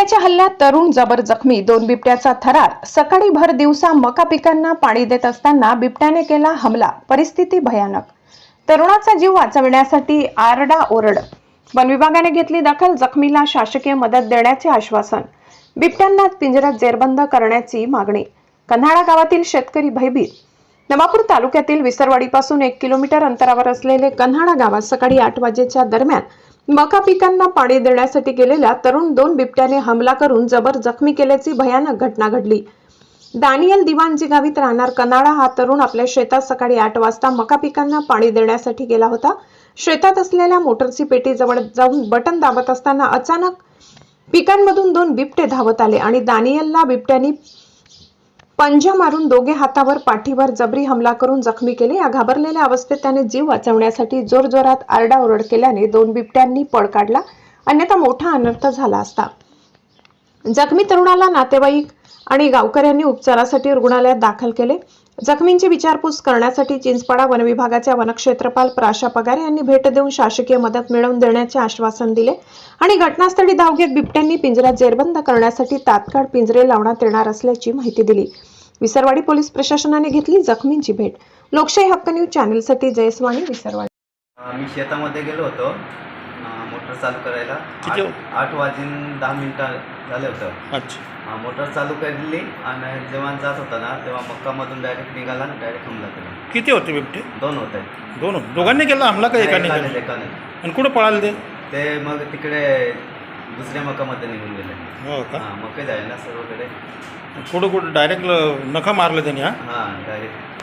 बिबट्याच्या हल्ल्यात तरुण जबर जखमी, 2 बिबट्याचा थरार। सकाळी भर दिवसा मका पिकांना पाणी देत असताना बिबट्याने केला हमला, परिस्थिती भयानक। तरुणाचा जीव वाचवण्यासाठी आरडाओरड, वन विभागाने घेतली दखल, जखमीला शासकीय मदत देण्याचे आश्वासन। बिबट्यांना पिंजऱ्यात जेरबंद करण्याची मागणी। कन्हाळा गावातील शेतकरी भयभीत। नवापूर तालुक्यातील विसरवाडीपासून 1 किलोमीटर अंतरावर असलेले कन्हाळा गावात सकाळी 8 वाजेच्या दरम्यान मका पिकांना पाणी देण्यासाठी गेलेल्या तरुण 2 बिबट्याने हमला करून जबर जखमी केल्याची भयानक घटना घडली। दानियल दिवाणजी गावीत राहणार कन्हाळा हा तरुण आपल्या शेतात सकाळी 8 वाजता मका पिकांना पाणी देण्यासाठी गेला होता। शेतात असलेल्या मोटरची पेटी जवळ जाऊन बटन दाबत असताना अचानक पिकांमधून 2 बिबटे धावत आले आणि दानियलला बिबट्यांनी पंजा मारून दोघे हातावर पाठीवर जबरी हमला करून जखमी केले। या घाबरलेल्या अवस्थेत त्याने जीव वाचवण्यासाठी जोरजोरात आरडाओरड केल्याने 2 बिबट्यांनी पळ काढला, अन्यथा मोठा अनर्थ झाला असता। जखमी तरुणाला नातेवाईक आणि गावकऱ्यांनी उपचारासाठी रुग्णालयात दाखल केले। जखमींची विचारपूस करण्यासाठी चिंचपाडा वन विभागाच्या वनक्षेत्रपाल प्राशा पगारे यांनी भेट देऊन शासकीय मदत मिळवून देण्याचे आश्वासन दिले आणि घटनास्थळी धाव घेत बिबट्यांनी पिंजऱ्यात जेरबंद करण्यासाठी तात्काळ पिंजरे लावण्यात येणार असल्याची माहिती दिली। विसरवाडी पोलीस प्रशासनाने घेतली जखमींची भेट। लोकशाही हक्क न्यूज चॅनलसाठी जयस्वाणी, विसरवाडी। मी शेतामध्ये गेलो होतो मोटर चालू करायला। 8 वाजून 10 मिनिटं झाले होतं। अच्छा, मोटर चालू केली आणि जेव्हा जात होता ना तेव्हा मक्कामधून डायरेक्ट निघाला आणि डायरेक्ट हमला केला। किती होते बिबटे? 2 होते। दोघांनी केला हमला का एकाने केला? एकाने। आणि कुठे पळाले ते मग तिकडे दुसऱ्या मक्कामध्ये निघून गेले। हो का? मक्के जायला सर्वकडे कुठं डायरेक्ट नखा मारले त्यांनी? हां, डायरेक्ट